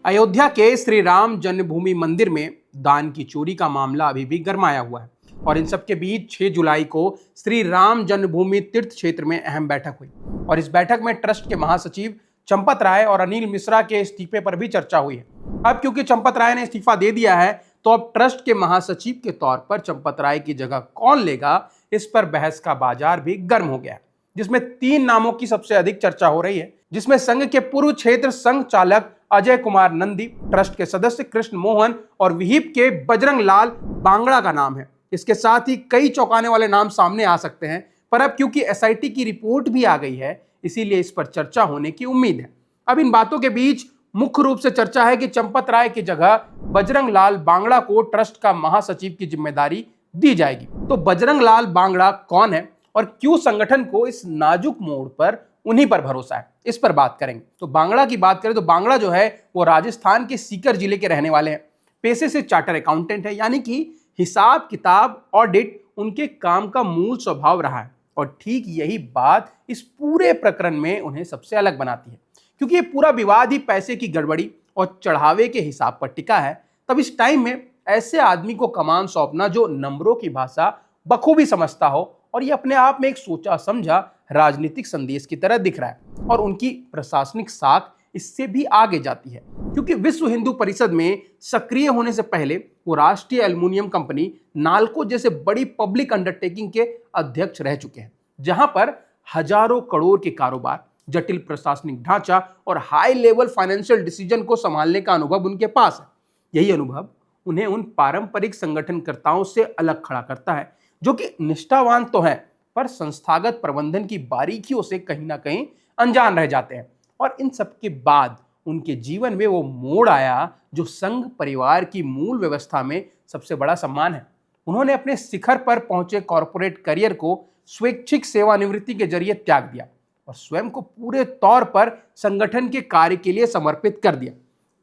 अयोध्या के श्री राम जन्मभूमि मंदिर में दान की चोरी का मामला अभी भी गरमाया हुआ है और इन सबके बीच 6 जुलाई को श्री राम जन्मभूमि तीर्थ क्षेत्र में अहम बैठक हुई और इस बैठक में ट्रस्ट के महासचिव चंपत राय और अनिल मिश्रा के इस्तीफे पर भी चर्चा हुई है। अब क्योंकि चंपत राय ने इस्तीफा दे दिया है तो अब ट्रस्ट के महासचिव के तौर पर चंपत राय की जगह कौन लेगा, इस पर बहस का बाजार भी गर्म हो गया है, जिसमें 3 नामों की सबसे अधिक चर्चा हो रही है, जिसमें संघ के पूर्व क्षेत्र संघ चालक अजय कुमार नंदी, ट्रस्ट के सदस्य कृष्ण मोहन और विहिप के बजरंग लाल बांगड़ा का नाम है। इसके साथ ही कई चौंकाने वाले नाम सामने आ सकते हैं, पर अब क्योंकि एसआईटी की रिपोर्ट भी आ गई है, इसीलिए इस पर चर्चा होने की उम्मीद है। अब इन बातों के बीच मुख्य रूप से चर्चा है कि चंपत राय की जगह बजरंग लाल बांगड़ा को ट्रस्ट का महासचिव की जिम्मेदारी दी जाएगी। तो बजरंग लाल बांगड़ा कौन है और क्यों संगठन को इस नाजुक मोड़ पर उन्हीं पर भरोसा है, इस पर बात करेंगे। तो बांगड़ा की बात करें तो बांगड़ा जो है वो राजस्थान के सीकर जिले के रहने वाले हैं। पेशे से चार्टर अकाउंटेंट है, यानी कि हिसाब किताब ऑडिट उनके काम का मूल स्वभाव रहा है और ठीक यही बात इस पूरे प्रकरण में उन्हें सबसे अलग बनाती है, क्योंकि ये पूरा विवाद ही पैसे की गड़बड़ी और चढ़ावे के हिसाब पर टिका है। तब इस टाइम में ऐसे आदमी को कमान सौंपना जो नंबरों की भाषा बखूबी समझता हो और ये अपने आप में एक सोचा समझा राजनीतिक संदेश की तरह दिख रहा है और उनकी प्रशासनिक साख इससे भी आगे जाती है, क्योंकि विश्व हिंदू परिषद में सक्रिय होने से पहले वो राष्ट्रीय एल्युमिनियम कंपनी नाल्को जैसे बड़ी पब्लिक अंडरटेकिंग के अध्यक्ष रह चुके हैं, जहां पर हजारों करोड़ के कारोबार, जटिल प्रशासनिक ढांचा और हाई लेवल फाइनेंशियल डिसीजन को संभालने का अनुभव उनके पास है। यही अनुभव उन्हें उन पारंपरिक संगठनकर्ताओं से अलग खड़ा करता है जो कि निष्ठावान तो हैं पर संस्थागत प्रबंधन की बारीकियों से कहीं ना कहीं अनजान रह जाते हैं। और इन सब के बाद उनके जीवन में वो मोड़ आया जो संघ परिवार की मूल व्यवस्था में सबसे बड़ा सम्मान है। उन्होंने अपने शिखर पर पहुंचे कॉरपोरेट करियर को स्वैच्छिक सेवानिवृत्ति के जरिए त्याग दिया और स्वयं को पूरे तौर पर संगठन के कार्य के लिए समर्पित कर दिया।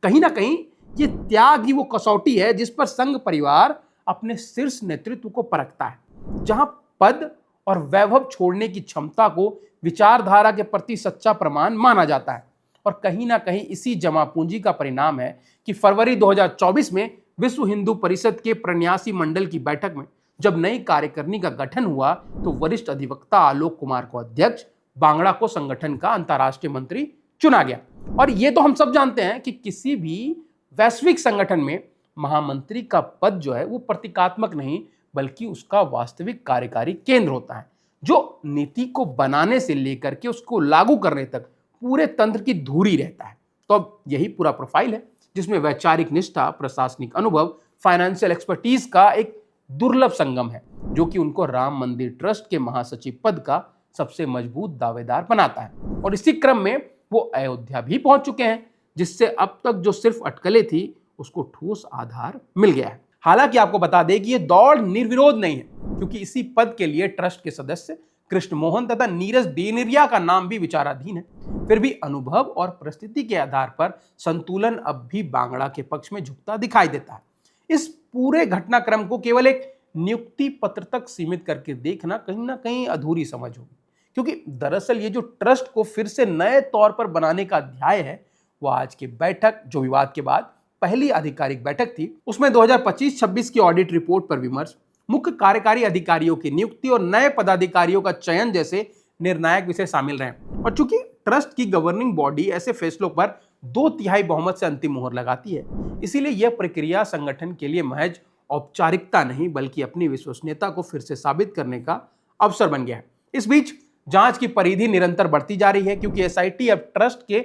कहीं ना कहीं ये त्याग ही वो कसौटी है जिस पर संघ परिवार अपने शीर्ष नेतृत्व को परखता है, जहां पद और वैभव छोड़ने की क्षमता को विचारधारा के प्रति सच्चा प्रमाण माना जाता है। और कहीं ना कहीं इसी जमा पूंजी का परिणाम है कि फरवरी 2024 में विश्व हिंदू परिषद के प्रन्यासी मंडल की बैठक में जब नई कार्यकारिणी का गठन हुआ तो वरिष्ठ अधिवक्ता आलोक कुमार को अध्यक्ष, बांगड़ा को संगठन का अंतर्राष्ट्रीय मंत्री चुना गया। और ये तो हम सब जानते हैं कि किसी भी वैश्विक संगठन में महामंत्री का पद जो है वो प्रतीकात्मक नहीं बल्कि उसका वास्तविक कार्यकारी केंद्र होता है, जो नीति को बनाने से लेकर के उसको लागू करने तक पूरे तंत्र की धुरी रहता है। तो अब यही पूरा प्रोफाइल है जिसमें वैचारिक निष्ठा, प्रशासनिक अनुभव, फाइनेंशियल एक्सपर्टीज का एक दुर्लभ संगम है, जो कि उनको राम मंदिर ट्रस्ट के महासचिव पद का सबसे मजबूत दावेदार बनाता है। और इसी क्रम में वो अयोध्या भी पहुंच चुके हैं, जिससे अब तक जो सिर्फ अटकलें थी उसको ठोस आधार मिल गया है। हालांकि आपको बता दें कि ये दौड़ निर्विरोध नहीं है, क्योंकि इसी पद के लिए ट्रस्ट के सदस्य कृष्ण मोहन तथा नीरज देनेरिया का नाम भी विचाराधीन है। फिर भी अनुभव और परिस्थिति के आधार पर संतुलन अब भी बांगड़ा के पक्ष में झुकता दिखाई देता है। इस पूरे घटनाक्रम को केवल एक नियुक्ति पत्र तक सीमित करके देखना कहीं ना कहीं अधूरी समझ होगी, क्योंकि दरअसल ये जो ट्रस्ट को फिर से नए तौर पर बनाने का अध्याय है वो आज की बैठक, जो विवाद के बाद पहली आधिकारिक बैठक थी, उसमें 2025-26 की ऑडिट रिपोर्ट पर विमर्श, मुख्य कार्यकारी अधिकारियों की नियुक्ति और नए पदाधिकारियों का चयन जैसे निर्णायक विषय शामिल रहे। और चूंकि ट्रस्ट की गवर्निंग बॉडी ऐसे फैसलों पर 2/3 बहुमत से अंतिम मोहर लगाती है, इसीलिए यह प्रक्रिया संगठन के लिए महज औपचारिकता नहीं बल्कि अपनी विश्वसनीयता को फिर से साबित करने का अवसर बन गया है। इस बीच जांच की परिधि निरंतर बढ़ती जा रही है, क्योंकि एसआईटी अब ट्रस्ट के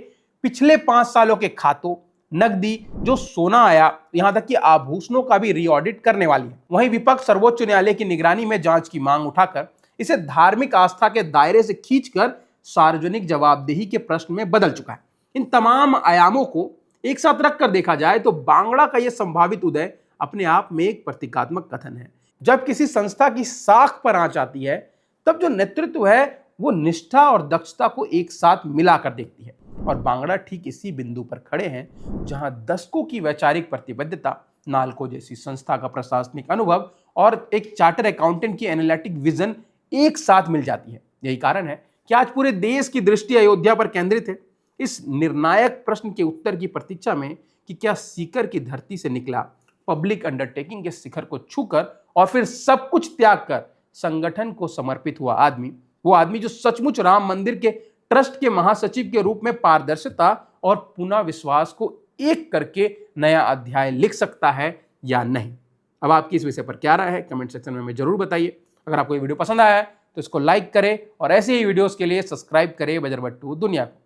पिछले 5 सालों के खातों, नकदी, जो सोना आया, यहां तक कि आभूषणों का भी रीऑडिट करने वाली है। वहीं विपक्ष सर्वोच्च न्यायालय की निगरानी में जांच की मांग उठाकर इसे धार्मिक आस्था के दायरे से खींचकर सार्वजनिक जवाबदेही के प्रश्न में बदल चुका है। इन तमाम आयामों को एक साथ रखकर देखा जाए तो बांगड़ा का यह संभावित उदय अपने आप में एक प्रतीकात्मक कथन है। जब किसी संस्था की साख पर आंच आती है तब जो नेतृत्व है वो निष्ठा और दक्षता को एक साथ मिलाकर देखती है। और बांगड़ा ठीक इसी बिंदु पर खड़े हैं जहां दशकों की वैचारिक प्रतिबद्धता, नाल्को जैसी संस्था का प्रशासनिक अनुभव और एक चार्टर अकाउंटेंट की एनालिटिक विजन एक साथ मिल जाती है। यही कारण है कि आज पूरे देश की दृष्टि अयोध्या पर केंद्रित है, इस निर्णायक प्रश्न के उत्तर की प्रतीक्षा में कि क्या सीकर की धरती से निकला पब्लिक अंडरटेकिंग के शिखर को छूकर और फिर सब कुछ त्याग कर संगठन को समर्पित हुआ आदमी, वो आदमी जो सचमुच राम मंदिर के ट्रस्ट के महासचिव के रूप में पारदर्शिता और पुनः विश्वास को एक करके नया अध्याय लिख सकता है या नहीं। अब आपकी इस विषय पर क्या राय है कमेंट सेक्शन में हमें जरूर बताइए। अगर आपको ये वीडियो पसंद आया है तो इसको लाइक करें और ऐसे ही वीडियोस के लिए सब्सक्राइब करें बजरबट्टू दुनिया को।